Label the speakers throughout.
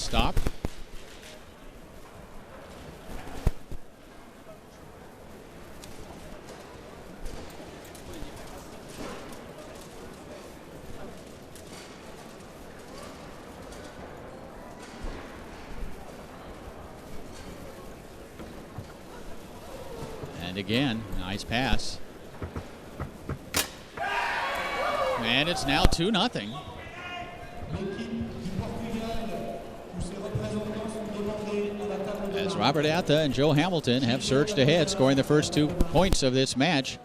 Speaker 1: stop. And again, nice pass. And it's now 2-0. As Robert ATHA and Joe Hamilton have surged ahead, scoring the first 2 points of this match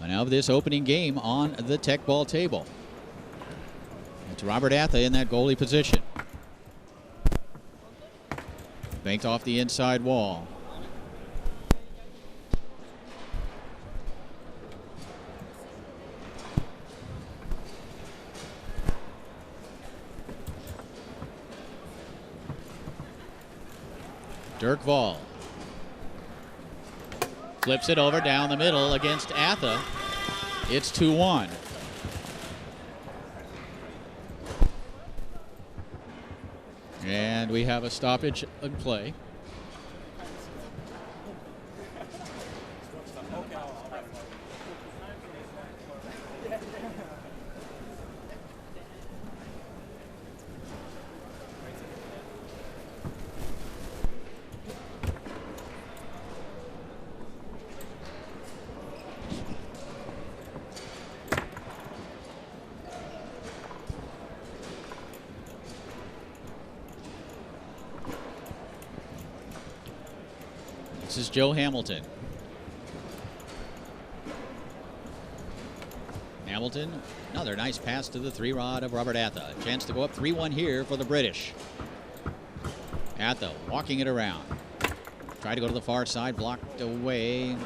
Speaker 1: and of this opening game on the tech ball table. It's Robert ATHA in that goalie position. Banked off the inside wall. Dirk WAHL flips it over down the middle against ATHA. It's 2-1. And we have a stoppage in play. This is Joe Hamilton. Hamilton, another nice pass to the 3-rod of Robert ATHA. A chance to go up 3-1 here for the British. ATHA walking it around. Tried to go to the far side, blocked away.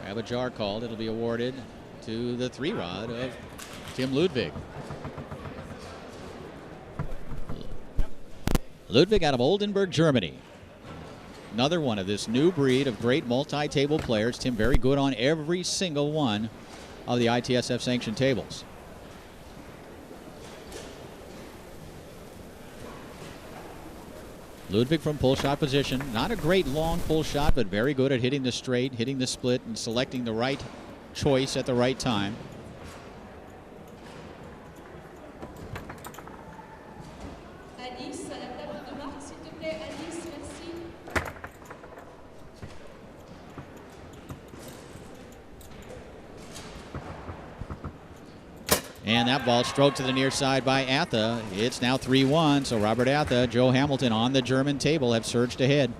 Speaker 1: Have a jar called. It'll be awarded to the 3-rod of Tim LUDWIG. LUDWIG out of Oldenburg, Germany. Another one of this new breed of great multi-table players. Tim very good on every single one of the ITSF sanctioned tables. LUDWIG from pull shot position. Not a great long pull shot, but very good at hitting the straight, hitting the split, and selecting the right choice at the right time. And that ball stroked to the near side by ATHA. It's now 3-1, so Robert ATHA, Joe Hamilton on the German table have surged ahead.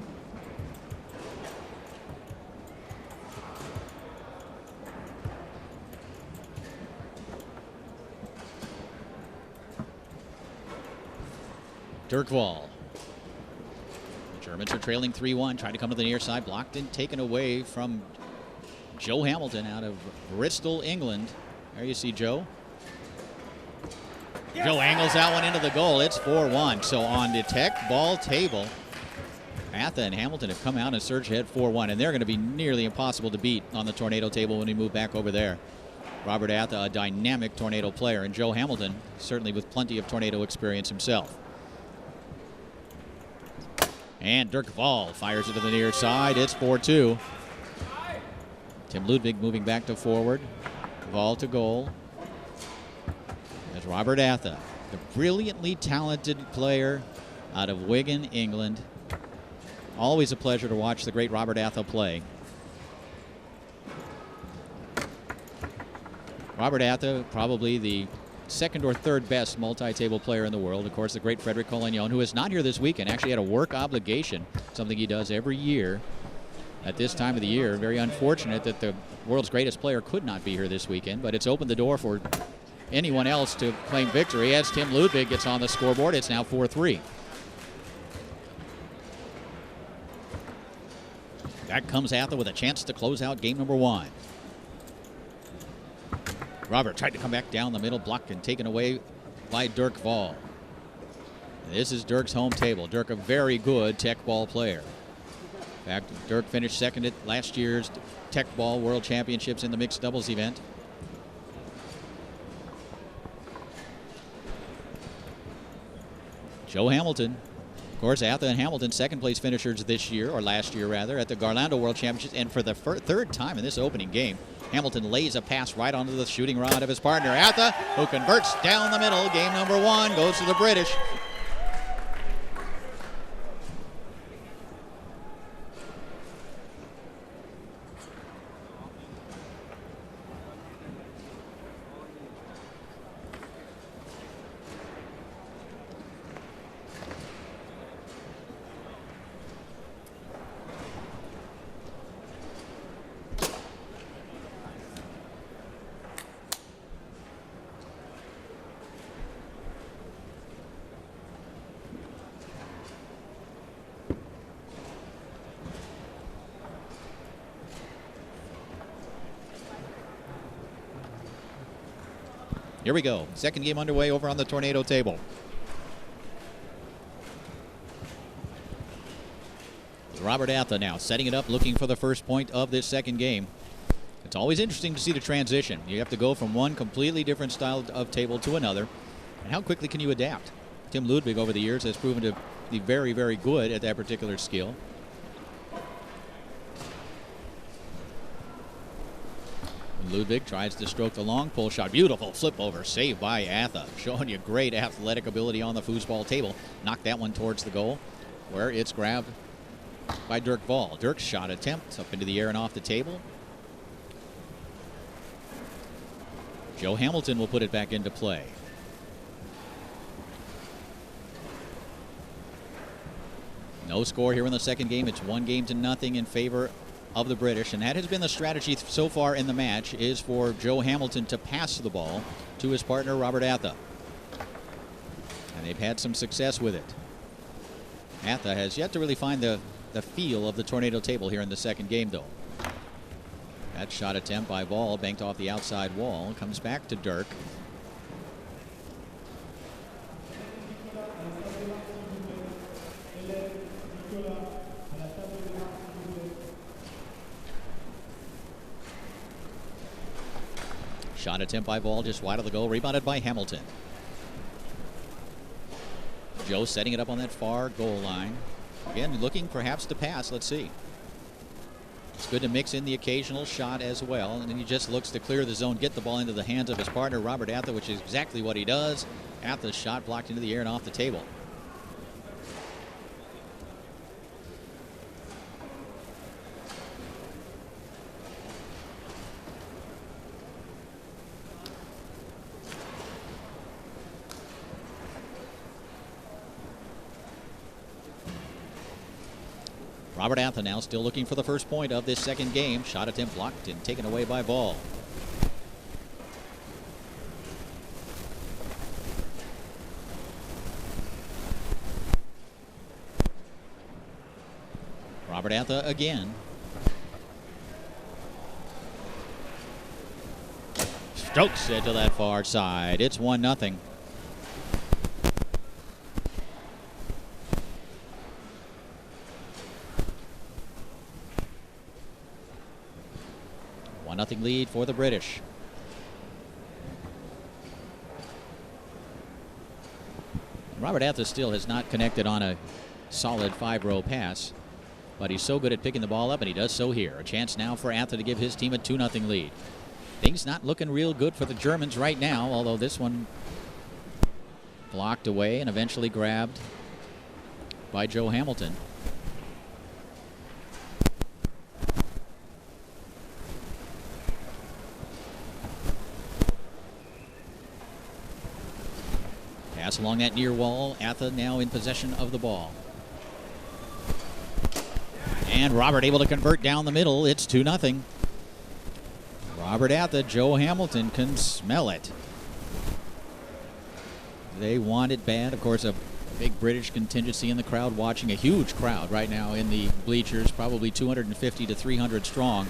Speaker 1: Dirk WAHL. The Germans are trailing 3-1, trying to come to the near side, blocked and taken away from Joe Hamilton out of Bristol, England. There you see Joe. Joe angles that one into the goal. It's 4-1. So on the tech ball table, ATHA and Hamilton have come out and surged ahead 4-1, and they're going to be nearly impossible to beat on the tornado table when we move back over there. Robert ATHA, a dynamic tornado player, and Joe Hamilton, certainly with plenty of tornado experience himself. And Dirk WAHL fires it to the near side. It's 4-2. Tim LUDWIG moving back to forward. WAHL to goal. As Robert ATHA, the brilliantly talented player out of Wigan, England. Always a pleasure to watch the great Robert ATHA play. Robert ATHA, probably the second or third best multi-table player in the world. Of course, the great Frederic Collignon, who is not here this weekend, actually had a work obligation, something he does every year at this time of the year. Very unfortunate that the world's greatest player could not be here this weekend, but it's opened the door for anyone else to claim victory as Tim LUDWIG gets on the scoreboard. It's now 4-3. Back comes ATHA with a chance to close out game number 1. Robert tried to come back down the middle, blocked and taken away by Dirk WAHL. This is Dirk's home table. Dirk, a very good tech ball player. In fact, Dirk finished second at last year's Tech Ball World Championships in the mixed doubles event. Joe Hamilton. Of course, ATHA and Hamilton second place finishers this year, or last year rather, at the Garlando World Championships. And for the third time in this opening game, Hamilton lays a pass right onto the shooting rod of his partner, ATHA, who converts down the middle. Game number 1 goes to the British. Here we go. Second game underway over on the tornado table. Robert ATHA now setting it up, looking for the first point of this second game. It's always interesting to see the transition. You have to go from one completely different style of table to another. And how quickly can you adapt? Tim LUDWIG over the years has proven to be very, very good at that particular skill. LUDWIG tries to stroke the long pull shot. Beautiful flip over, saved by ATHA. Showing you great athletic ability on the foosball table. Knocked that one towards the goal, where it's grabbed by Dirk WAHL. Dirk's shot attempt up into the air and off the table. Joe Hamilton will put it back into play. No score here in the second game. It's 1-0 in favor of the British, and that has been the strategy so far in the match, is for Joe Hamilton to pass the ball to his partner Robert ATHA, and they've had some success with it. ATHA has yet to really find the feel of the tornado table here in the second game, though. That shot attempt by WAHL banked off the outside wall, comes back to Dirk. Shot attempt by WAHL just wide of the goal, rebounded by Hamilton. Joe setting it up on that far goal line. Again, looking perhaps to pass. Let's see. It's good to mix in the occasional shot as well. And then he just looks to clear the zone, get the ball into the hands of his partner, Robert ATHA, which is exactly what he does. ATHA's shot blocked into the air and off the table. Robert ATHA now still looking for the first point of this second game. Shot attempt blocked and taken away by WAHL. Robert ATHA again. Strokes it to that far side. It's 1-0. Nothing lead for the British. Robert ATHA still has not connected on a solid 5-row pass, but he's so good at picking the ball up, and he does so here. A chance now for ATHA to give his team a 2-0 lead. Things not looking real good for the Germans right now, although this one blocked away and eventually grabbed by Joe Hamilton. Pass along that near wall. ATHA now in possession of the ball. And Robert able to convert down the middle. It's 2-0. Robert ATHA, Joe Hamilton can smell it. They want it bad. Of course, a big British contingency in the crowd watching. A huge crowd right now in the bleachers, probably 250 to 300 strong.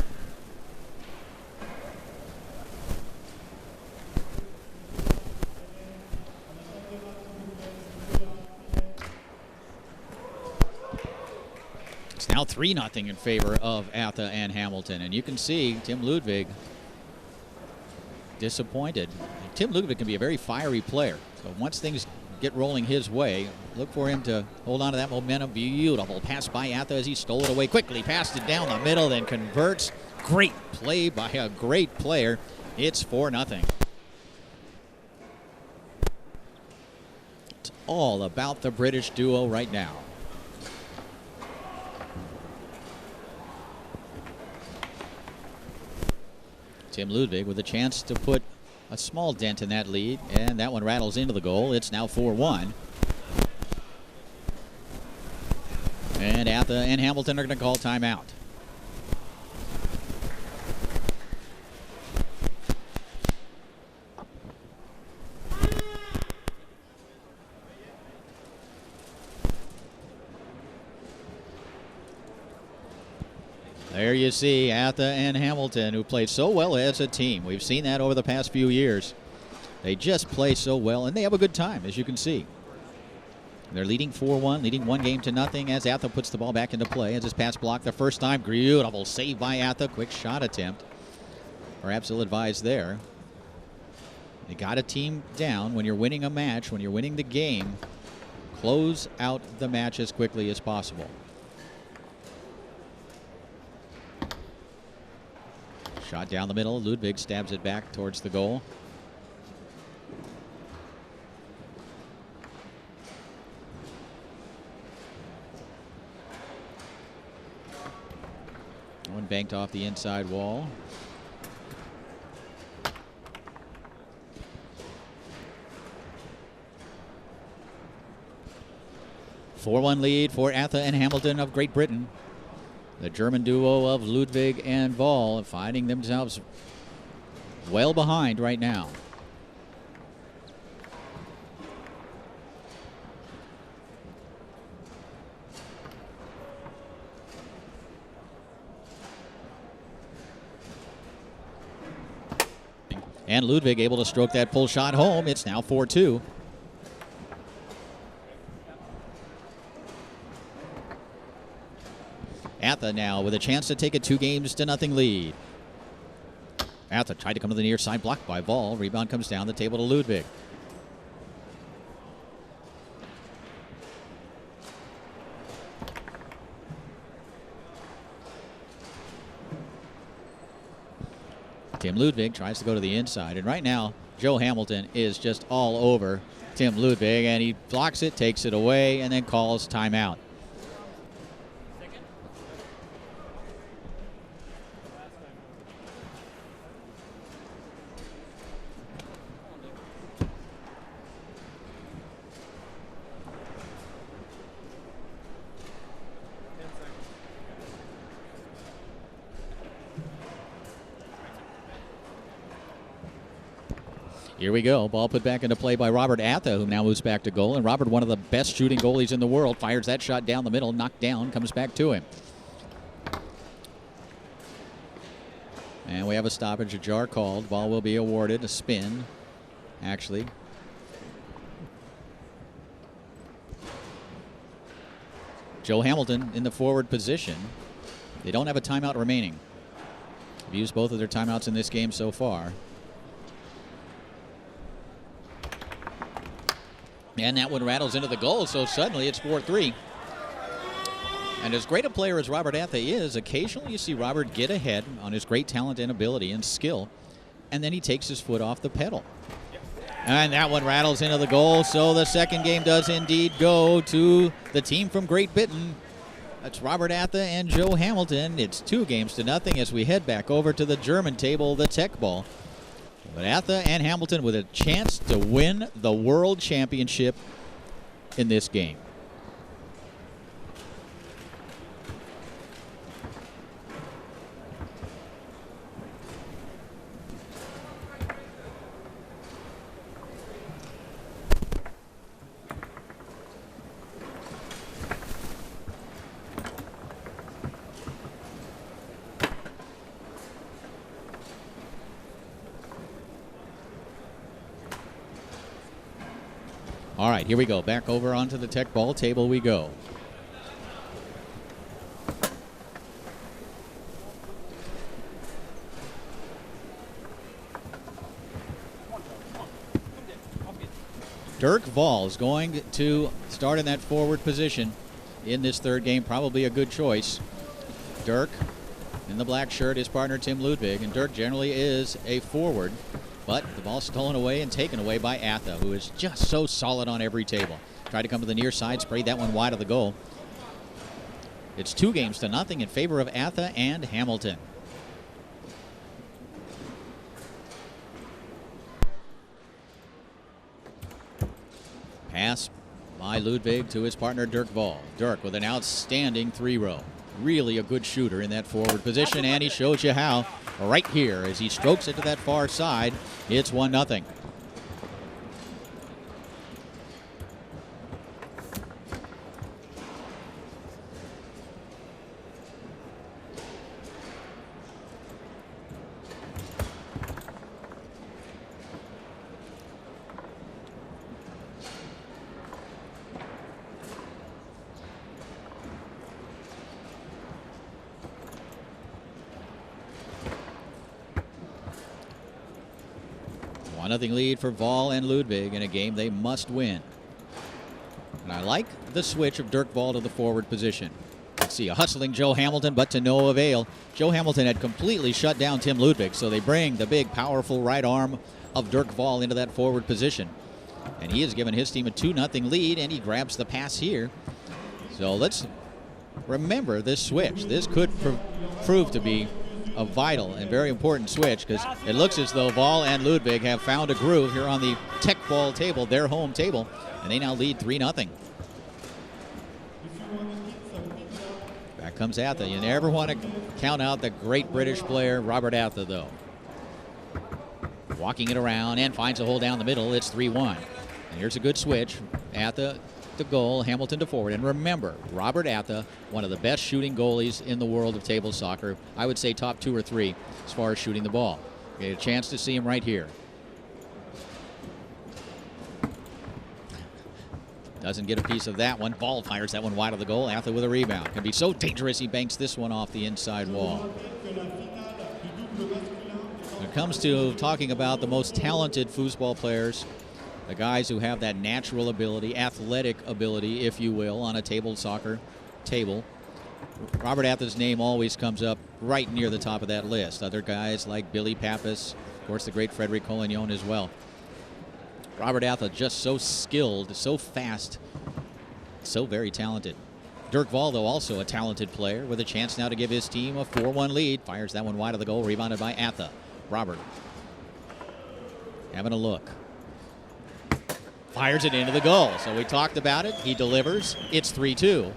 Speaker 1: Now 3-0 in favor of ATHA and Hamilton. And you can see Tim LUDWIG disappointed. Tim LUDWIG can be a very fiery player. So once things get rolling his way. Look for him to hold on to that momentum. Beautiful pass by Atha as he stole it away quickly. Passed it down the middle, then converts. Great play by a great player. It's 4-0. It's all about the British duo right now. Tim LUDWIG with a chance to put a small dent in that lead, and that one rattles into the goal. It's now 4-1. And Atha and Hamilton are going to call timeout. There you see Atha and Hamilton, who played so well as a team. We've seen that over the past few years. They just play so well, and they have a good time, as you can see. They're leading 4-1, leading 1-0 as Atha puts the ball back into play. As his pass blocked the first time. Beautiful save by Atha. Quick shot attempt. Perhaps ill-advised there. You got a team down when you're winning a match, when you're winning the game. Close out the match as quickly as possible. Shot down the middle. LUDWIG stabs it back towards the goal. One banked off the inside wall. (4-1) lead for Atha and Hamilton of Great Britain. The German duo of LUDWIG and WAHL finding themselves well behind right now. And LUDWIG able to stroke that pull shot home. It's now 4-2. Atha now with a chance to take a 2-0 lead. Atha tried to come to the near side, blocked by WAHL. Rebound comes down the table to LUDWIG. Tim LUDWIG tries to go to the inside, and right now Joe Hamilton is just all over Tim LUDWIG, and he blocks it, takes it away, and then calls timeout. Here we go. Ball put back into play by Robert ATHA, who now moves back to goal. And Robert, one of the best shooting goalies in the world, fires that shot down the middle, knocked down, comes back to him. And we have a stoppage, a jar called. Ball will be awarded, a spin, actually. Joe Hamilton in the forward position. They don't have a timeout remaining. They've used both of their timeouts in this game so far. And that one rattles into the goal, so suddenly it's 4-3. And as great a player as Robert ATHA is, occasionally you see Robert get ahead on his great talent and ability and skill, and then he takes his foot off the pedal. And that one rattles into the goal, so the second game does indeed go to the team from Great Britain. That's Robert ATHA and Joe Hamilton. It's 2-0 as we head back over to the German table, the Tech Ball. But ATHA and Hamilton with a chance to win the World Championship in this game. All right, here we go. Back over onto the Tech Ball table we go. Dirk WAHL is going to start in that forward position in this third game. Probably a good choice. Dirk in the black shirt, his partner Tim LUDWIG, and Dirk generally is a forward, but the ball stolen away and taken away by ATHA, who is just so solid on every table. Tried to come to the near side, sprayed that one wide of the goal. It's 2-0 in favor of ATHA and Hamilton. Pass by LUDWIG to his partner Dirk WAHL. Dirk with an outstanding 3-row. Really a good shooter in that forward position, and he shows you how right here as he strokes it to that far side. It's 1-0. Nothing lead for WAHL and LUDWIG in a game they must win. And I like the switch of Dirk WAHL to the forward position. Let's see a hustling Joe Hamilton, but to no avail. Joe Hamilton had completely shut down Tim LUDWIG, so they bring the big, powerful right arm of Dirk WAHL into that forward position. And he has given his team a 2-0 lead, and he grabs the pass here. So let's remember this switch. This could prove to be a vital and very important switch, because it looks as though WAHL and LUDWIG have found a groove here on the tech ball table, their home table, and they now lead 3-0. Back comes ATHA. You never want to count out the great British player Robert ATHA, though. Walking it around and finds a hole down the middle. It's 3-1. And here's a good switch. ATHA to goal, Hamilton to forward. And remember, Robert ATHA, one of the best shooting goalies in the world of table soccer. I would say top 2 or 3 as far as shooting the ball. You get a chance to see him right here. Doesn't get a piece of that one. Ball fires that one wide of the goal. ATHA with a rebound. Can be so dangerous, he banks this one off the inside wall. When it comes to talking about the most talented foosball players, the guys who have that natural ability, athletic ability, if you will, on a table soccer table, Robert ATHA's name always comes up right near the top of that list. Other guys like Billy Pappas, of course the great Frederic Collignon as well. Robert ATHA just so skilled, so fast, so very talented. Dirk WAHL, though, also a talented player with a chance now to give his team a 4-1 lead. Fires that one wide of the goal, rebounded by ATHA. Robert having a look. Fires it into the goal. So we talked about it. He delivers. It's 3-2.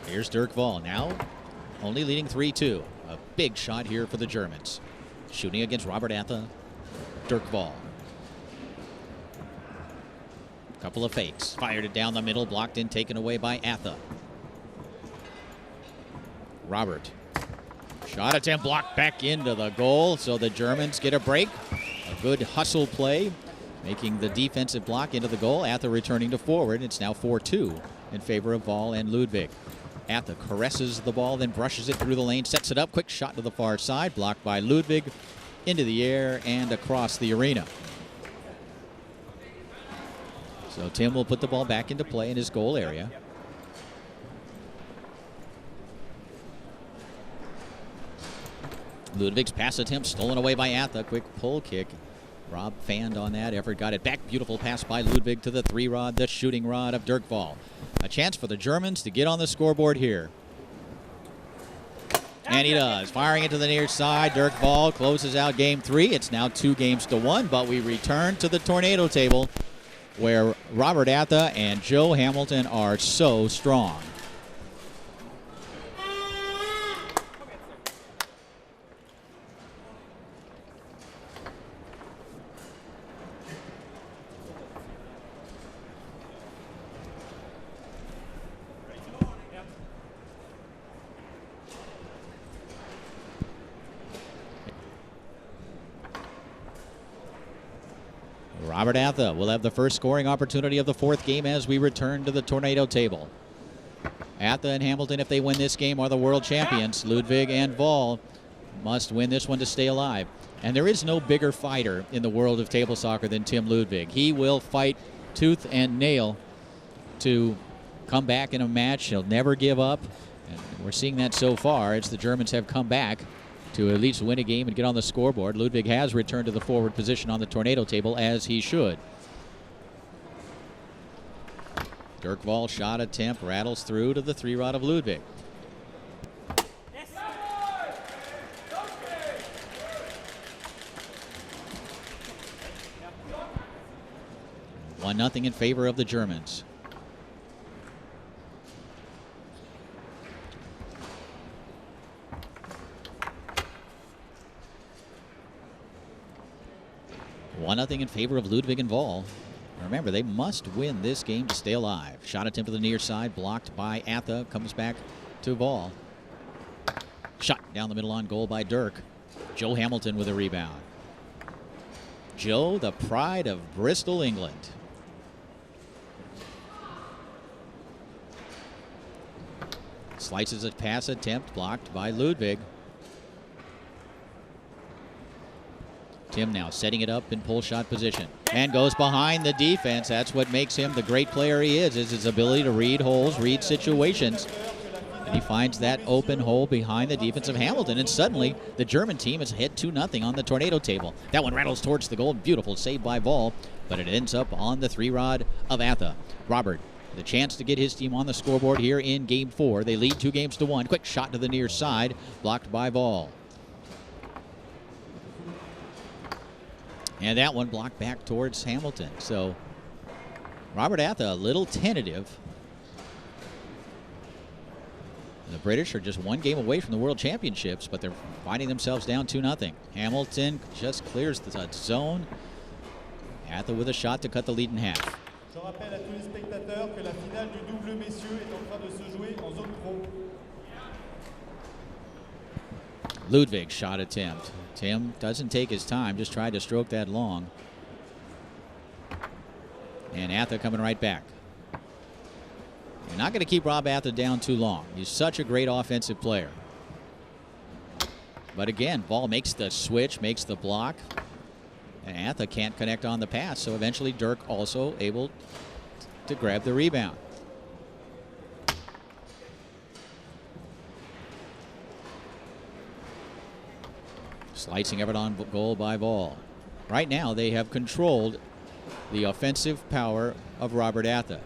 Speaker 1: Here's Dirk WAHL now only leading 3-2. A big shot here for the Germans. Shooting against Robert ATHA, Dirk WAHL. Couple of fakes. Fired it down the middle, blocked in, taken away by ATHA. Robert. Shot attempt blocked back into the goal, so the Germans get a break. A good hustle play, making the defensive block into the goal. ATHA returning to forward. It's now 4-2 in favor of WAHL and LUDWIG. ATHA caresses the ball, then brushes it through the lane, sets it up. Quick shot to the far side, blocked by LUDWIG, into the air and across the arena. So Tim will put the ball back into play in his goal area. LUDWIG's pass attempt stolen away by ATHA. Quick pull kick. Rob fanned on that effort, got it back. Beautiful pass by LUDWIG to the 3-rod, the shooting rod of Dirk WAHL. A chance for the Germans to get on the scoreboard here. And he does. Firing it to the near side. Dirk WAHL closes out game 3. It's now 2-1, but we return to the tornado table, where Robert ATHA and Joe Hamilton are so strong. Robert ATHA will have the first scoring opportunity of the fourth game as we return to the tornado table. ATHA and Hamilton, if they win this game, are the world champions. Ludwig and WAHL must win this one to stay alive. And there is no bigger fighter in the world of table soccer than Tim Ludwig. He will fight tooth and nail to come back in a match. He'll never give up. And we're seeing that so far as the Germans have come back to at least win a game and get on the scoreboard. Ludwig has returned to the forward position on the tornado table, as he should. Dirk WAHL shot attempt rattles through to the 3-rod of Ludwig. Yes. 1-0 in favor of the Germans. Nothing in favor of Ludwig and WAHL. Remember, they must win this game to stay alive. Shot attempt to the near side, blocked by ATHA. Comes back to WAHL. Shot down the middle on goal by Dirk. Joe Hamilton with a rebound. Joe, the pride of Bristol, England. Slices a pass attempt, blocked by Ludwig. Tim now setting it up in pull shot position and goes behind the defense. That's what makes him the great player he is his ability to read holes, read situations. And he finds that open hole behind the defense of Hamilton, and suddenly the German team is ahead 2-0 on the tornado table. That one rattles towards the goal. Beautiful save by WAHL, but it ends up on the 3-rod of ATHA. Robert, the chance to get his team on the scoreboard here in Game 4. They lead 2-1. Quick shot to the near side, blocked by WAHL. And that one blocked back towards Hamilton. So Robert ATHA a little tentative. The British are just one game away from the World Championships, but they're finding themselves down 2-0. Hamilton just clears the zone. ATHA with a shot to cut the lead in half.
Speaker 2: Je rappelle à tous les spectateurs que la finale du double messieurs est en train de se jouer en zone pro.
Speaker 1: Ludwig shot attempt. Tim doesn't take his time, just tried to stroke that long. And ATHA coming right back. You're not going to keep Rob ATHA down too long. He's such a great offensive player. But again, WAHL makes the switch, makes the block. And ATHA can't connect on the pass, so eventually Dirk also able to grab the rebound. Slicing effort on goal by WAHL. Right now they have controlled the offensive power of Robert ATHA.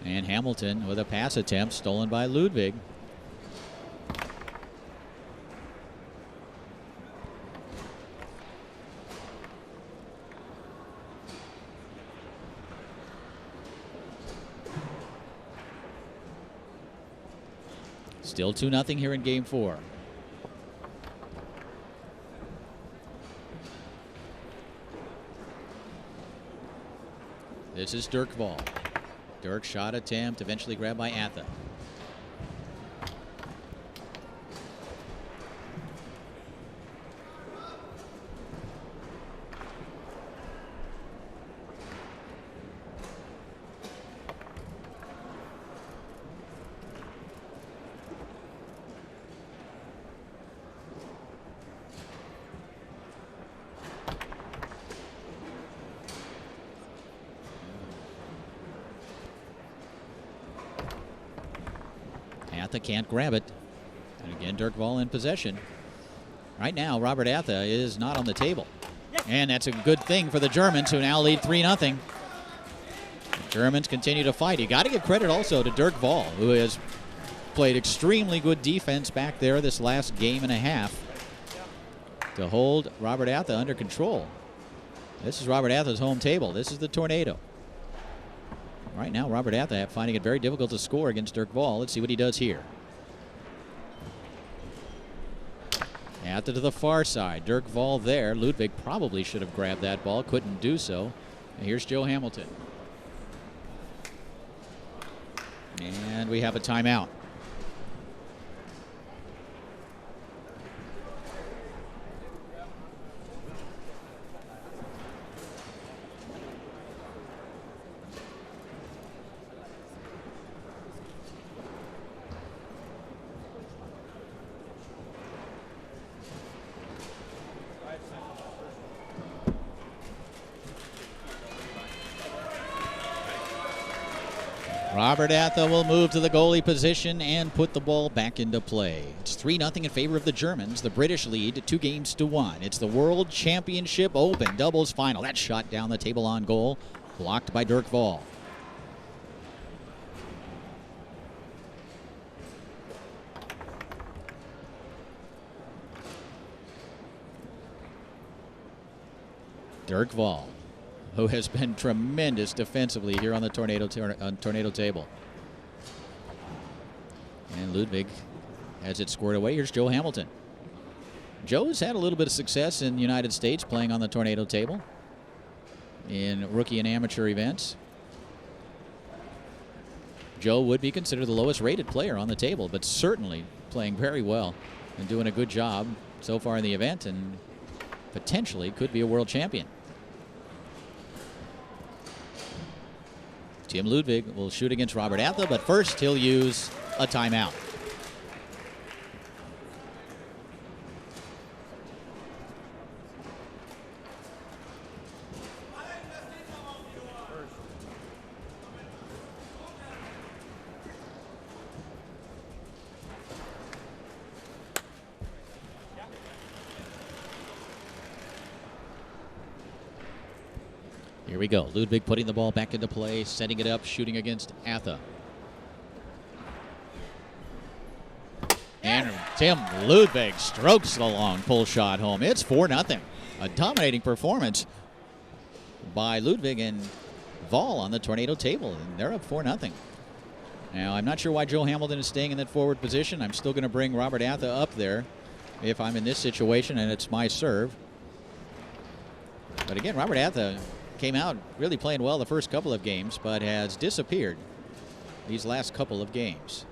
Speaker 1: And Hamilton with a pass attempt stolen by Ludwig. Still 2-0 here in Game 4. This is Dirk WAHL. Dirk shot attempt, eventually grabbed by ATHA. ATHA can't grab it. And again, Dirk WAHL in possession. Right now, Robert ATHA is not on the table. And that's a good thing for the Germans, who now lead 3-0. The Germans continue to fight. You got to give credit also to Dirk WAHL, who has played extremely good defense back there this last game and a half to hold Robert ATHA under control. This is Robert ATHA's home table. This is the tornado. Right now, Robert ATHA finding it very difficult to score against Dirk WAHL. Let's see what he does here. ATHA to the far side. Dirk WAHL there. Ludwig probably should have grabbed that ball. Couldn't do so. And here's Joe Hamilton. And we have a timeout. Robert ATHA will move to the goalie position and put the ball back into play. It's 3-0 in favor of the Germans. The British lead 2-1. It's the World Championship Open doubles final. That shot down the table on goal, blocked by Dirk WAHL. Dirk WAHL, who has been tremendous defensively here on the tornado table. And Ludwig has it squared away. Here's Joe Hamilton. Joe's had a little bit of success in the United States playing on the tornado table in rookie and amateur events. Joe would be considered the lowest rated player on the table, but certainly playing very well and doing a good job so far in the event, and potentially could be a world champion. Tim Ludwig will shoot against Robert ATHA, but first he'll use a timeout. Here we go. Ludwig putting the ball back into play, setting it up, shooting against ATHA. And Tim Ludwig strokes the long pull shot home. It's 4-0. A dominating performance by Ludwig and WAHL on the tornado table, and they're up 4-0. Now, I'm not sure why Joe Hamilton is staying in that forward position. I'm still going to bring Robert ATHA up there if I'm in this situation and it's my serve. But again, Robert ATHA came out really playing well the first couple of games, but has disappeared these last couple of games.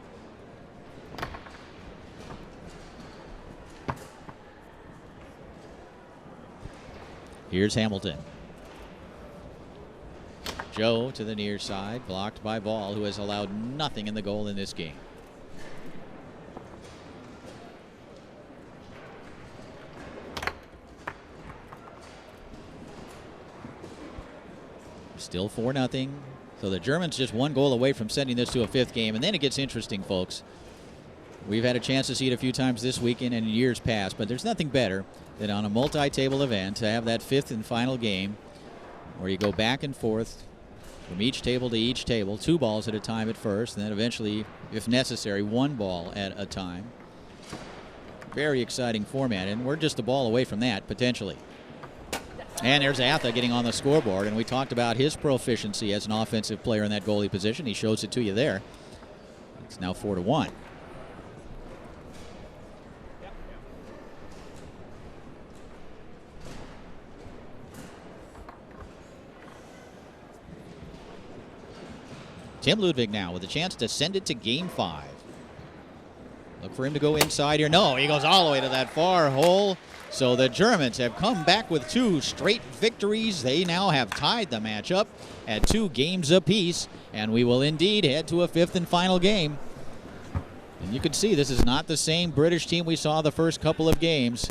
Speaker 1: Here's Hamilton. Joe to the near side, blocked by WAHL, who has allowed nothing in the goal in this game. Still 4-0. So the Germans just one goal away from sending this to a fifth game. And then it gets interesting, folks. We've had a chance to see it a few times this weekend and in years past, but there's nothing better than on a multi-table event to have that fifth and final game where you go back and forth from each table to each table, 2 balls at a time at first, and then eventually, if necessary, 1 ball at a time. Very exciting format, and we're just a ball away from that, potentially. And there's ATHA getting on the scoreboard, and we talked about his proficiency as an offensive player in that goalie position. He shows it to you there. It's now 4-1. Tim Ludwig now with a chance to send it to Game 5. Look for him to go inside here. No, he goes all the way to that far hole. So the Germans have come back with 2 straight victories. They now have tied the match up at 2 games apiece, and we will indeed head to a 5th and final game. And you can see this is not the same British team we saw the first couple of games,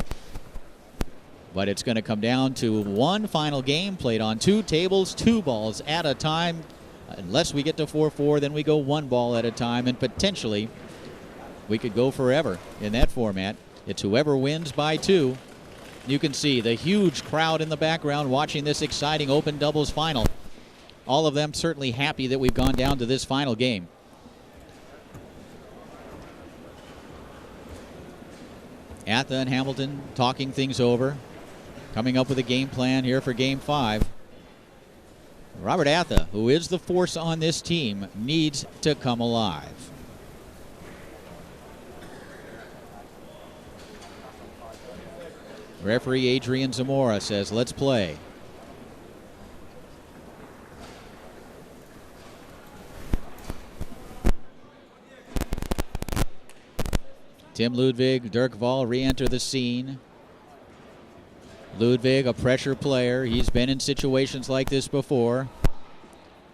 Speaker 1: but it's going to come down to 1 final game played on 2 tables, 2 balls at a time. Unless we get to 4-4, then we go 1 ball at a time, and potentially we could go forever in that format. It's whoever wins by 2. You can see the huge crowd in the background watching this exciting open doubles final. All of them certainly happy that we've gone down to this final game. ATHA and Hamilton talking things over, coming up with a game plan here for Game 5. Robert ATHA, who is the force on this team, needs to come alive. Referee Adrian Zamora says, let's play. Tim Ludwig, Dirk WAHL re-enter the scene. Ludwig, a pressure player. He's been in situations like this before.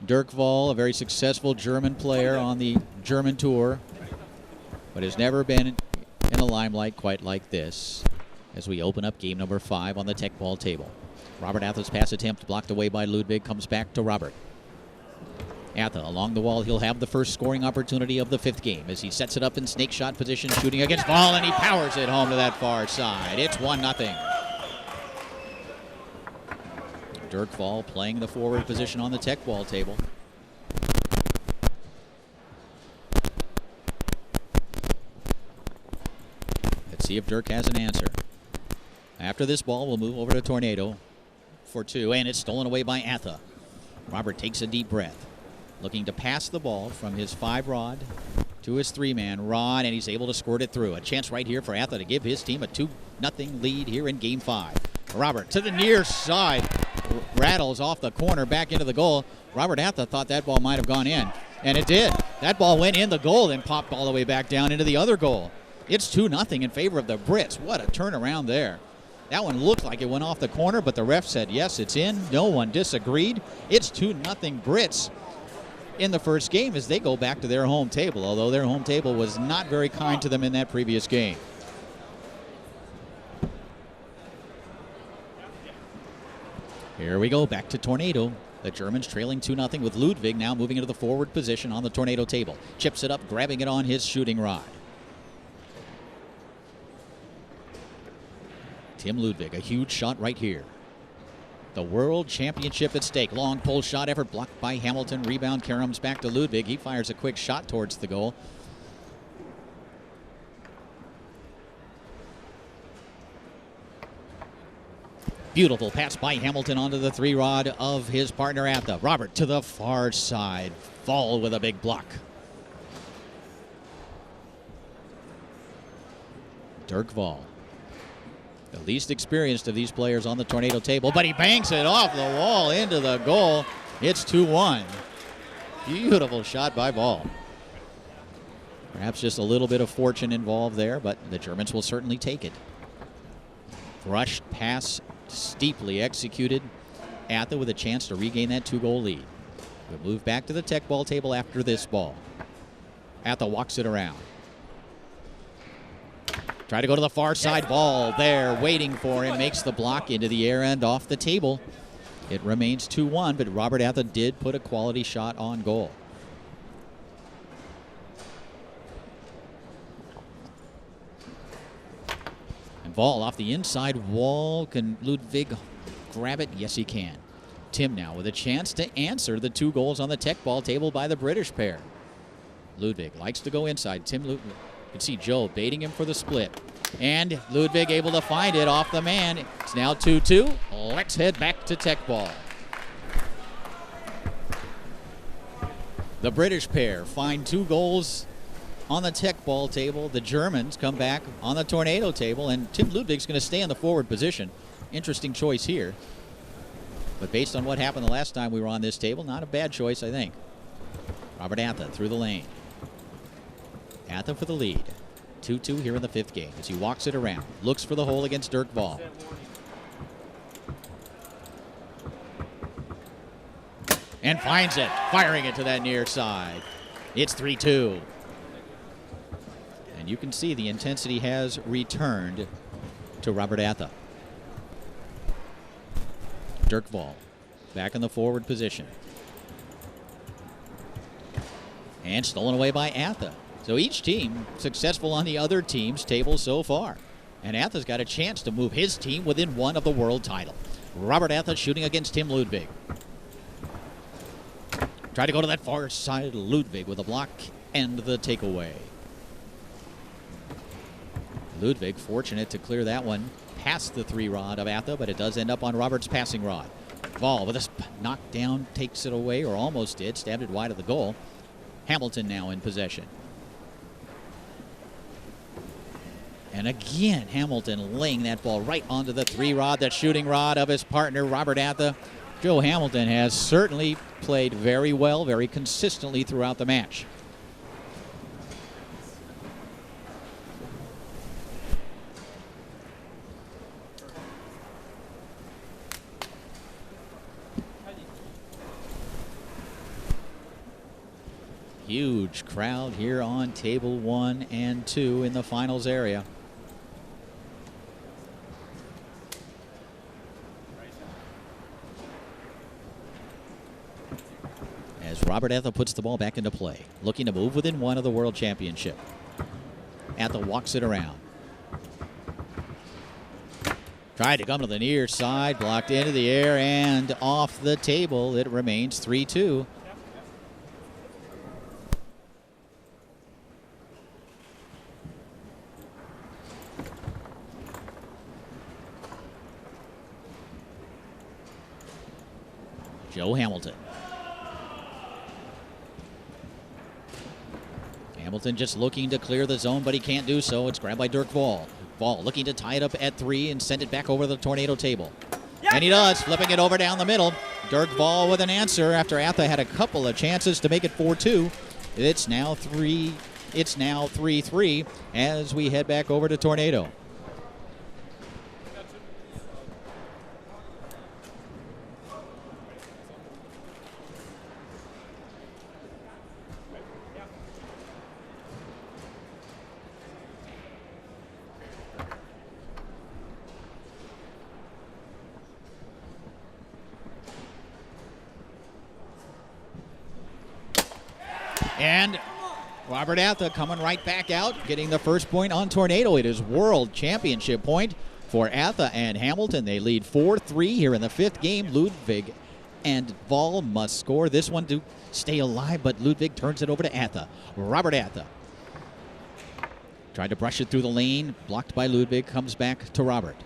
Speaker 1: Dirk WAHL, a very successful German player on the German tour, but has never been in the limelight quite like this as we open up game number 5 on the tech ball table. Robert ATHA's pass attempt blocked away by Ludwig, comes back to Robert. ATHA along the wall. He'll have the first scoring opportunity of the 5th game as he sets it up in snake shot position, shooting against WAHL, and he powers it home to that far side. It's 1-0. Dirk WAHL playing the forward position on the tech ball table. Let's see if Dirk has an answer. After this ball, we'll move over to Tornado for 2, and it's stolen away by ATHA. Robert takes a deep breath, looking to pass the ball from his 5-rod to his 3-man rod, and he's able to squirt it through. A chance right here for ATHA to give his team a 2-0 lead here in Game 5. Robert to the near side, rattles off the corner back into the goal. Robert ATHA thought that ball might have gone in, and it did. That ball went in the goal and popped all the way back down into the other goal. It's 2-0 in favor of the Brits. What a turnaround there. That one looked like it went off the corner, but the ref said, yes, it's in. No one disagreed. It's 2-0 Brits in the first game as they go back to their home table, although their home table was not very kind to them in that previous game. Here we go, back to Tornado. The Germans trailing 2-0 with Ludwig now moving into the forward position on the Tornado table. Chips it up, grabbing it on his shooting rod. Tim LUDWIG, a huge shot right here. The World Championship at stake. Long pull shot effort blocked by Hamilton. Rebound caroms back to LUDWIG. He fires a quick shot towards the goal. Beautiful pass by Hamilton onto the 3-rod of his partner ATHA. Robert to the far side. WAHL with a big block. Dirk WAHL, the least experienced of these players on the Tornado table, but he banks it off the wall into the goal. It's 2-1. Beautiful shot by WAHL. Perhaps just a little bit of fortune involved there, but the Germans will certainly take it. Rushed pass, steeply executed. ATHA with a chance to regain that 2-goal lead. We'll move back to the tech ball table after this ball. ATHA walks it around. Try to go to the far side. Ball there waiting for him. Makes the block into the air and off the table. It remains 2-1, but Robert ATHA did put a quality shot on goal. And WAHL off the inside wall. Can LUDWIG grab it? Yes, he can. Tim now with a chance to answer the 2 goals on the tech ball table by the British pair. LUDWIG likes to go inside. Tim LUDWIG. You can see Joe baiting him for the split. And LUDWIG able to find it off the man. It's now 2-2. Let's head back to tech ball. The British pair find 2 goals on the tech ball table. The Germans come back on the Tornado table, and Tim LUDWIG's going to stay in the forward position. Interesting choice here. But based on what happened the last time we were on this table, not a bad choice, I think. Robert ATHA through the lane. ATHA for the lead. 2-2 here in the 5th game as he walks it around. Looks for the hole against Dirk WAHL. And finds it. Firing it to that near side. It's 3-2. And you can see the intensity has returned to Robert ATHA. Dirk WAHL back in the forward position. And stolen away by ATHA. So each team successful on the other team's table so far. And ATHA's got a chance to move his team within 1 of the world title. Robert ATHA shooting against Tim LUDWIG. Try to go to that far side. LUDWIG with a block and the takeaway. LUDWIG fortunate to clear that one past the 3-rod of ATHA, but it does end up on Robert's passing rod. WAHL with a knockdown takes it away, or almost did. Stabbed it wide of the goal. Hamilton now in possession. And again, Hamilton laying that ball right onto the 3-rod, that shooting rod of his partner, Robert ATHA. Joe Hamilton has certainly played very well, very consistently throughout the match. Huge crowd here on table 1 and 2 in the finals area. As Robert ATHA puts the ball back into play, looking to move within one of the World Championship. ATHA walks it around. Tried to come to the near side, blocked into the air and off the table. It remains 3-2. Joe Hamilton. Hamilton just looking to clear the zone, but he can't do so. It's grabbed by Dirk WAHL. WAHL looking to tie it up at 3 and send it back over the tornado table. And he does, flipping it over down the middle. Dirk WAHL with an answer after ATHA had a couple of chances to make it 4-2. It's now 3-3 as we head back over to tornado. And Robert ATHA coming right back out, getting the first point on tornado. It is World Championship point for ATHA and Hamilton. They lead 4-3 here in the 5th game. Ludwig and WAHL must score this one to stay alive, but Ludwig turns it over to ATHA. Robert ATHA tried to brush it through the lane, blocked by Ludwig, comes back to Robert.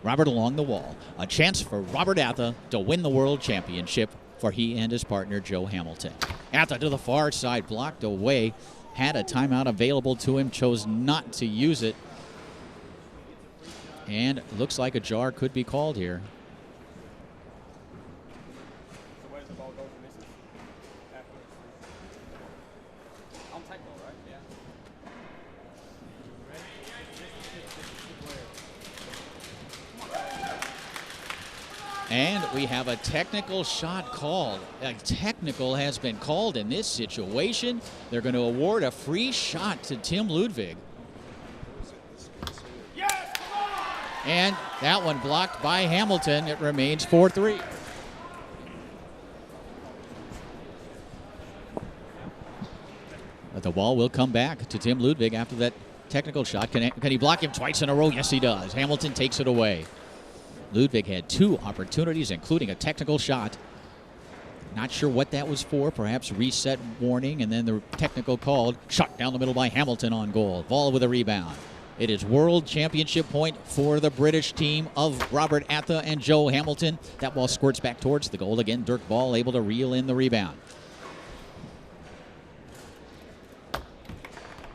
Speaker 1: Robert along the wall. A chance for Robert ATHA to win the World Championship for he and his partner, Joe Hamilton. ATHA to the far side, blocked away. Had a timeout available to him, chose not to use it. And looks like a jar could be called here.
Speaker 3: So where's the ball go for misses? On technical, right? Yeah.
Speaker 1: And we have a technical shot called. A technical has been called in this situation. They're going to award a free shot to Tim LUDWIG.
Speaker 3: Yes, come on!
Speaker 1: And that one blocked by Hamilton. It remains 4-3. But the ball will come back to Tim LUDWIG after that technical shot. Can he block him twice in a row? Yes, he does. Hamilton takes it away. LUDWIG had 2 opportunities, including a technical shot. Not sure what that was for. Perhaps reset warning, and then the technical called. Shot down the middle by Hamilton on goal. WAHL with a rebound. It is World Championship point for the British team of Robert ATHA and Joe Hamilton. That ball squirts back towards the goal. Again, Dirk WAHL able to reel in the rebound.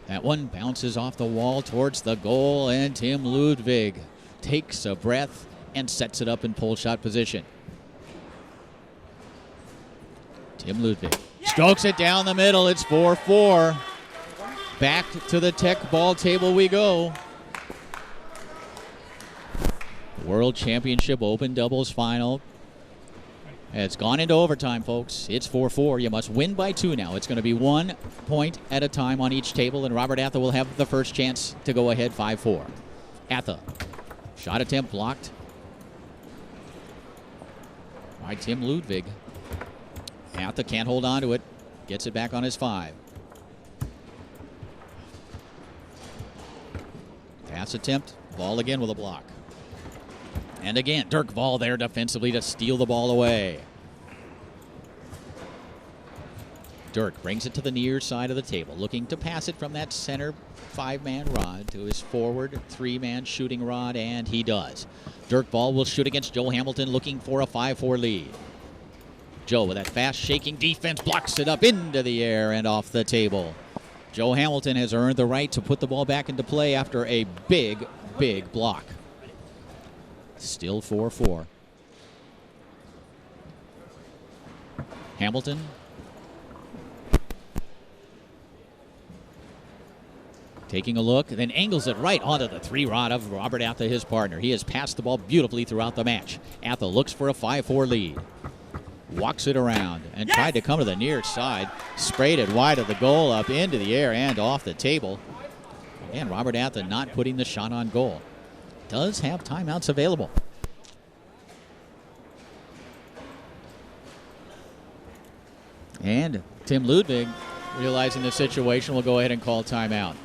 Speaker 1: That one bounces off the wall towards the goal, and Tim LUDWIG takes a breath and sets it up in pull shot position. Tim LUDWIG strokes it down the middle. It's 4-4. Back to the tech ball table we go. World Championship Open Doubles Final. It's gone into overtime, folks. It's 4-4. You must win by 2 now. It's going to be 1 point at a time on each table, and Robert ATHA will have the first chance to go ahead 5-4. ATHA. Shot attempt blocked by Tim LUDWIG. ATHA can't hold on to it. Gets it back on his 5. Pass attempt. WAHL again with a block. And again, Dirk WAHL there defensively to steal the ball away. Dirk brings it to the near side of the table, looking to pass it from that center 5-man rod to his forward 3-man shooting rod, and he does. Dirk WAHL will shoot against Joe Hamilton, looking for a 5-4 lead. Joe with that fast shaking defense blocks it up into the air and off the table. Joe Hamilton has earned the right to put the ball back into play after a big, big block. Still 4-4. Hamilton. Taking a look, then angles it right onto the 3-rod of Robert ATHA, his partner. He has passed the ball beautifully throughout the match. ATHA looks for a 5-4 lead. Walks it around and tried to come to the near side. Sprayed it wide of the goal, up into the air and off the table. And Robert ATHA not putting the shot on goal. Does have timeouts available. And Tim LUDWIG, realizing the situation, will go ahead and call timeout.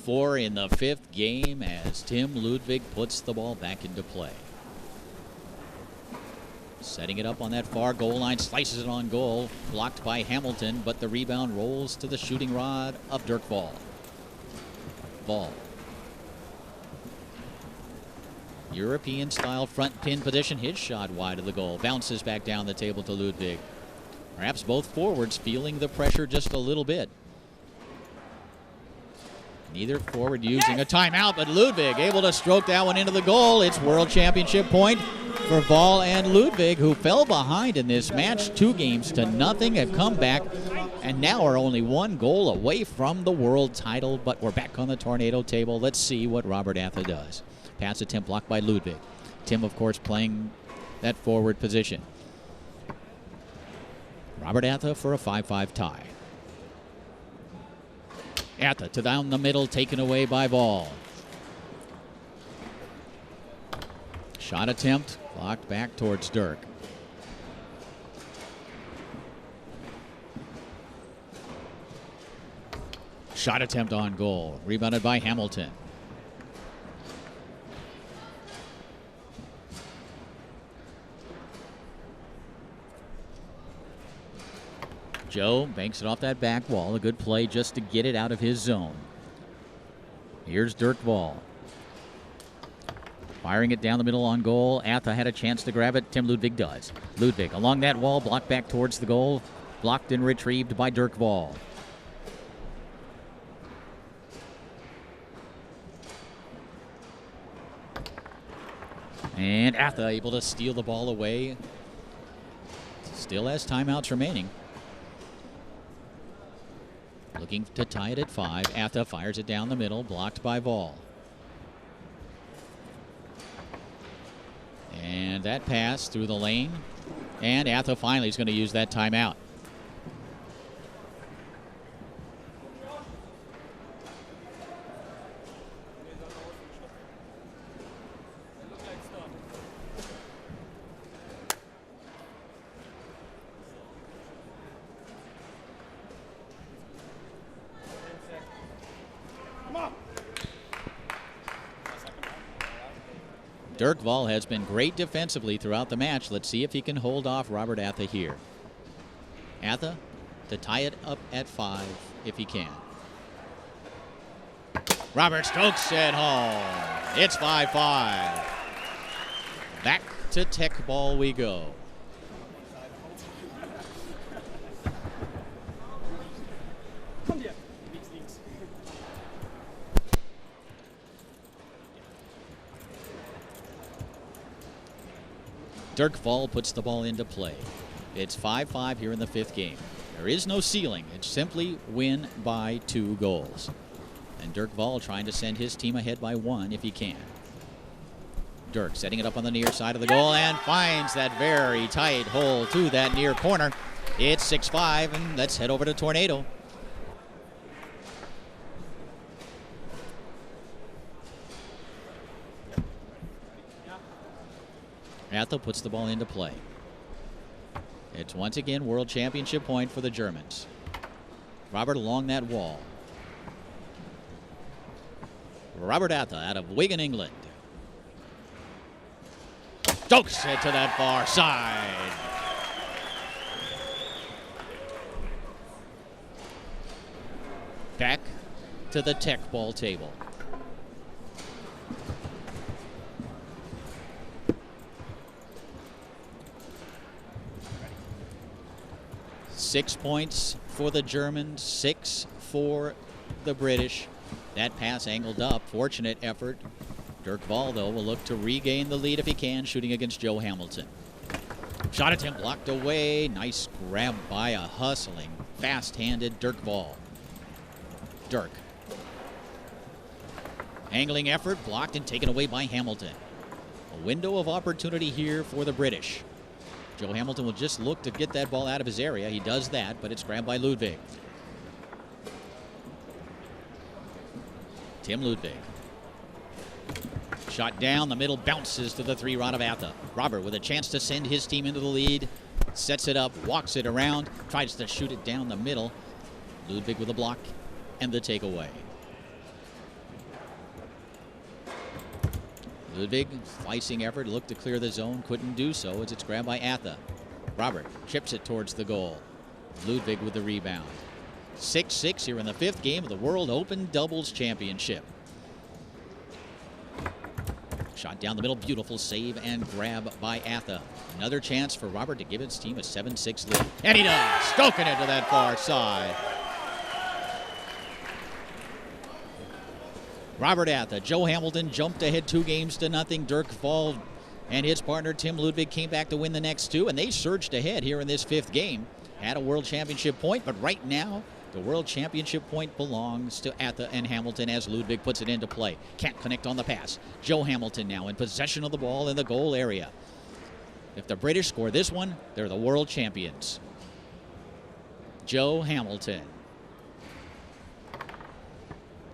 Speaker 1: Four in the fifth game as Tim LUDWIG puts the ball back into play. Setting it up on that far goal line, slices it on goal, blocked by Hamilton, but the rebound rolls to the shooting rod of Dirk WAHL. WAHL. European style front pin position, his shot wide of the goal, bounces back down the table to LUDWIG. Perhaps both forwards feeling the pressure just a little bit. Neither forward using a timeout, but LUDWIG able to stroke that one into the goal. It's World Championship point for WAHL and LUDWIG, who fell behind in this match 2-0, have come back, and now are only 1 goal away from the world title. But we're back on the tornado table. Let's see what Robert ATHA does. Pass attempt blocked by LUDWIG. Tim, of course, playing that forward position. Robert ATHA for a 5-5 tie. ATHA to down the middle, taken away by WAHL. Shot attempt, blocked back towards Dirk. Shot attempt on goal, rebounded by Hamilton. Joe banks it off that back wall. A good play just to get it out of his zone. Here's Dirk WAHL. Firing it down the middle on goal. ATHA had a chance to grab it. Tim LUDWIG does. LUDWIG along that wall, blocked back towards the goal. Blocked and retrieved by Dirk WAHL. And ATHA able to steal the ball away. Still has timeouts remaining. Looking to tie it at 5. ATHA fires it down the middle, blocked by WAHL. And that pass through the lane. And ATHA finally is going to use that timeout. Dirk WAHL has been great defensively throughout the match. Let's see if he can hold off Robert ATHA here. ATHA to tie it up at 5 if he can. Robert strokes it home. It's 5-5. Back to tech ball we go. Dirk WAHL puts the ball into play. It's 5-5 here in the 5th game. There is no ceiling. It's simply win by 2 goals. And Dirk WAHL trying to send his team ahead by 1 if he can. Dirk setting it up on the near side of the goal and finds that very tight hole to that near corner. It's 6-5, and let's head over to Tornado. ATHA puts the ball into play. It's once again World Championship point for the Germans. Robert along that wall. Robert ATHA out of Wigan, England. Stokes it to that far side. Back to the tech ball table. Six points for the Germans, 6 for the British. That pass angled up. Fortunate effort. Dirk WAHL, though, will look to regain the lead if he can, shooting against Joe Hamilton. Shot attempt blocked away. Nice grab by a hustling fast-handed Dirk WAHL. Dirk. Angling effort, blocked and taken away by Hamilton. A window of opportunity here for the British. Joe Hamilton will just look to get that ball out of his area. He does that, but it's grabbed by Ludwig. Tim LUDWIG. Shot down the middle, bounces to the 3-rod of ATHA. Robert with a chance to send his team into the lead. Sets it up, walks it around, tries to shoot it down the middle. Ludwig with a block and the takeaway. Ludwig, slicing effort, looked to clear the zone, couldn't do so as it's grabbed by ATHA. Robert chips it towards the goal. Ludwig with the rebound. 6-6 here in the 5th game of the World Open Doubles Championship. Shot down the middle, beautiful save and grab by ATHA. Another chance for Robert to give his team a 7-6 lead. And he does, stoking it to that far side. Robert ATHA, Joe Hamilton jumped ahead 2-0. Dirk WAHL and his partner Tim LUDWIG came back to win the next 2, and they surged ahead here in this 5th game. Had a World Championship point, but right now the World Championship point belongs to ATHA and Hamilton as Ludwig puts it into play. Can't connect on the pass. Joe Hamilton now in possession of the ball in the goal area. If the British score this one, they're the world champions. Joe Hamilton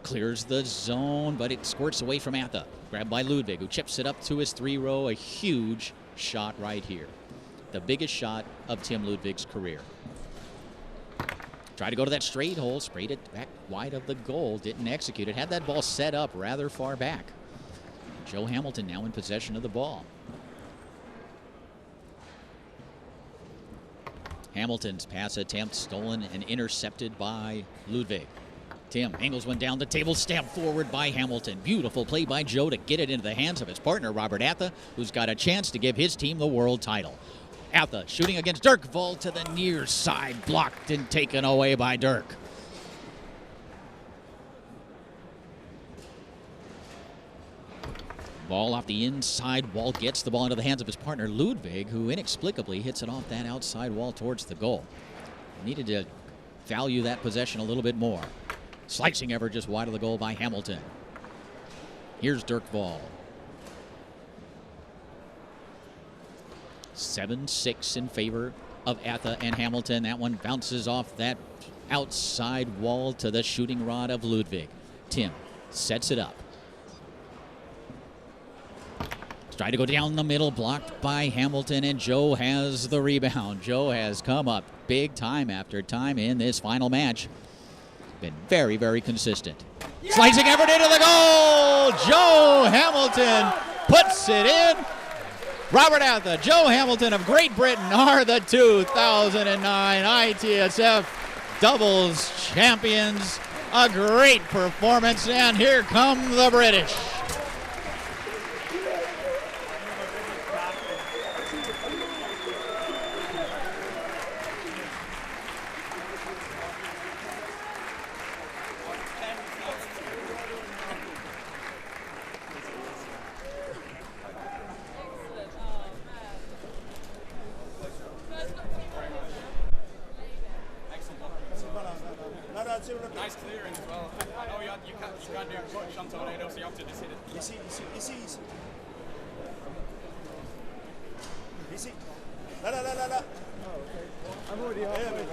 Speaker 1: clears the zone, but it squirts away from ATHA. Grabbed by Ludwig, who chips it up to his 3-row. A huge shot right here. The biggest shot of Tim LUDWIG's career. Tried to go to that straight hole, sprayed it back wide of the goal, didn't execute it. Had that ball set up rather far back. Joe Hamilton now in possession of the ball. Hamilton's pass attempt stolen and intercepted by Ludwig. Tim angles one down the table, stabbed forward by Hamilton. Beautiful play by Joe to get it into the hands of his partner, Robert ATHA, who's got a chance to give his team the world title. ATHA shooting against Dirk WAHL to the near side, blocked and taken away by Dirk. Ball off the inside wall, gets the ball into the hands of his partner Ludwig, who inexplicably hits it off that outside wall towards the goal. Needed to value that possession a little bit more. Slicing effort just wide of the goal by Hamilton. Here's Dirk WAHL. 7-6 in favor of ATHA and Hamilton. That one bounces off that outside wall to the shooting rod of Ludwig. Tim sets it up. Tried to go down the middle, blocked by Hamilton, and Joe has the rebound. Joe has come up big time after time in this final match. Been very, very consistent. Yeah! Slicing effort into the goal! Joe Hamilton puts it in. Robert ATHA, Joe Hamilton of Great Britain are the 2009 ITSF Doubles champions. A great performance, and here come the British.
Speaker 3: Nice clearing as well. I know you can't do a touch on tornado, so you have to just hit it.
Speaker 2: Ici. Ici. Là. Oh, okay. I'm already halfway.